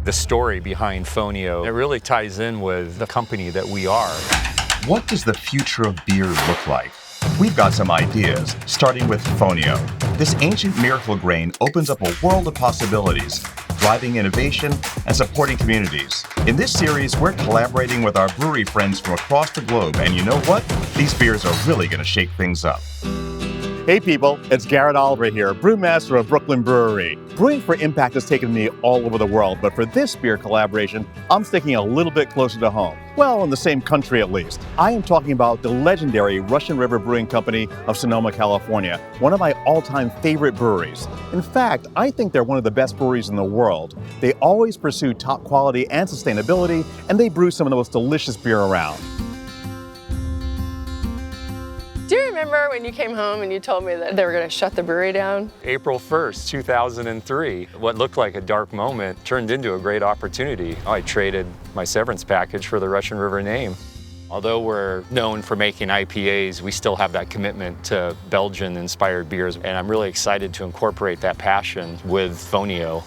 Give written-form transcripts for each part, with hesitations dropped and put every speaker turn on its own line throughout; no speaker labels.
The story behind Fonio, it really ties in with the company that we are.
What does the future of beer look like? We've got some ideas, starting with Fonio. This ancient miracle grain opens up a world of possibilities, driving innovation and supporting communities. In this series, we're collaborating with our brewery friends from across the globe, and you know what? These beers are really going to shake things up.
Hey people, it's Garrett Oliver here, Brewmaster of Brooklyn Brewery. Brewing for Impact has taken me all over the world, but for this beer collaboration, I'm sticking a little bit closer to home. Well, in the same country at least. I am talking about the legendary Russian River Brewing Company of Sonoma, California, one of my all-time favorite breweries. In fact, I think they're one of the best breweries in the world. They always pursue top quality and sustainability, and they brew some of the most delicious beer around.
Do you remember when you came home and you told me that they were going to shut the brewery down?
April 1st, 2003. What looked like a dark moment turned into a great opportunity. I traded my severance package for the Russian River name. Although we're known for making IPAs, we still have that commitment to Belgian-inspired beers, and I'm really excited to incorporate that passion with Fonio.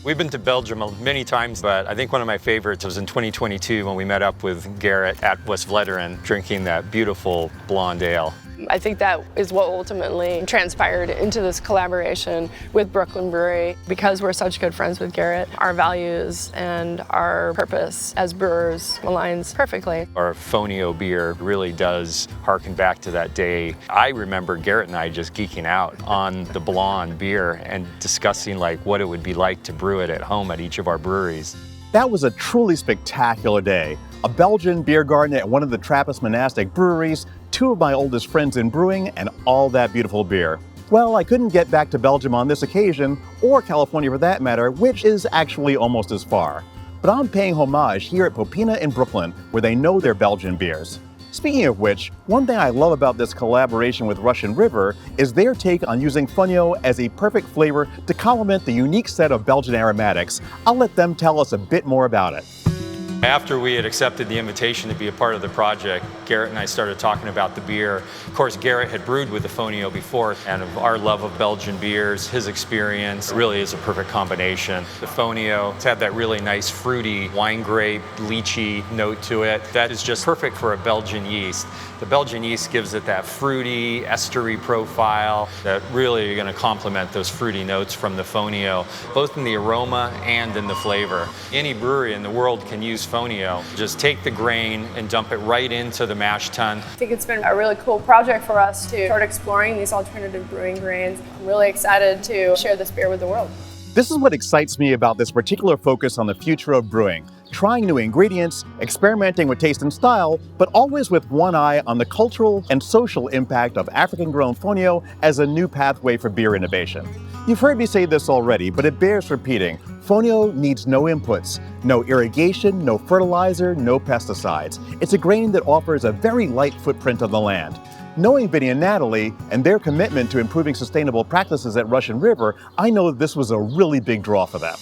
We've been to Belgium many times, but I think one of my favorites was in 2022 when we met up with Garrett at West Vleteren drinking that beautiful blonde ale.
I think that is what ultimately transpired into this collaboration with Brooklyn Brewery. Because we're such good friends with Garrett, our values and our purpose as brewers aligns perfectly.
Our Fonio beer really does harken back to that day. I remember Garrett and I just geeking out on the blonde beer and discussing like what it would be like to brew it at home at each of our breweries.
That was a truly spectacular day. A Belgian beer garden at one of the Trappist monastic breweries, two of my oldest friends in brewing, and all that beautiful beer. Well, I couldn't get back to Belgium on this occasion, or California for that matter, which is actually almost as far. But I'm paying homage here at Popina in Brooklyn, where they know their Belgian beers. Speaking of which, one thing I love about this collaboration with Russian River is their take on using Fonio as a perfect flavor to complement the unique set of Belgian aromatics. I'll let them tell us a bit more about it.
After we had accepted the invitation to be a part of the project, Garrett and I started talking about the beer. Of course, Garrett had brewed with the Fonio before, and of our love of Belgian beers, his experience really is a perfect combination. The Fonio, it's had that really nice fruity wine grape, lychee note to it. That is just perfect for a Belgian yeast. The Belgian yeast gives it that fruity, estery profile that really are going to complement those fruity notes from the Fonio, both in the aroma and in the flavor. Any brewery in the world can use Fonio. Just take the grain and dump it right into the mash tun.
I think it's been a really cool project for us to start exploring these alternative brewing grains. I'm really excited to share this beer with the world.
This is what excites me about this particular focus on the future of brewing. Trying new ingredients, experimenting with taste and style, but always with one eye on the cultural and social impact of African-grown Fonio as a new pathway for beer innovation. You've heard me say this already, but it bears repeating. Fonio needs no inputs, no irrigation, no fertilizer, no pesticides. It's a grain that offers a very light footprint on the land. Knowing Vinnie and Natalie and their commitment to improving sustainable practices at Russian River, I know that this was a really big draw for them.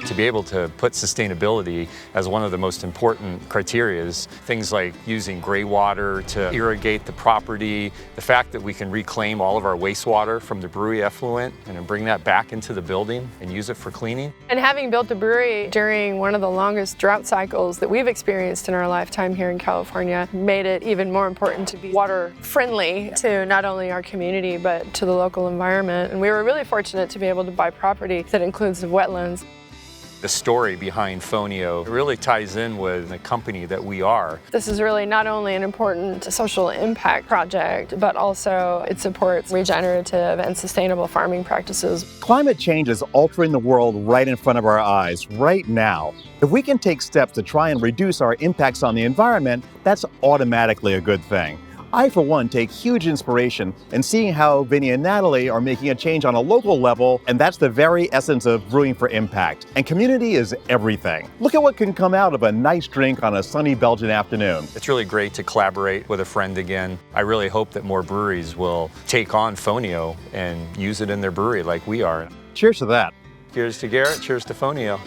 To be able to put sustainability as one of the most important criteria, things like using gray water to irrigate the property, the fact that we can reclaim all of our wastewater from the brewery effluent and then bring that back into the building and use it for cleaning.
And having built the brewery during one of the longest drought cycles that we've experienced in our lifetime here in California made it even more important to be water friendly to not only our community but to the local environment. And we were really fortunate to be able to buy property that includes the wetlands.
The story behind Fonio really ties in with the company that we are.
This is really not only an important social impact project, but also it supports regenerative and sustainable farming practices.
Climate change is altering the world right in front of our eyes, right now. If we can take steps to try and reduce our impacts on the environment, that's automatically a good thing. I, for one, take huge inspiration in seeing how Vinnie and Natalie are making a change on a local level, and that's the very essence of Brewing for Impact. And community is everything. Look at what can come out of a nice drink on a sunny Belgian afternoon.
It's really great to collaborate with a friend again. I really hope that more breweries will take on Fonio and use it in their brewery like we are.
Cheers to that.
Cheers to Garrett, cheers to Fonio.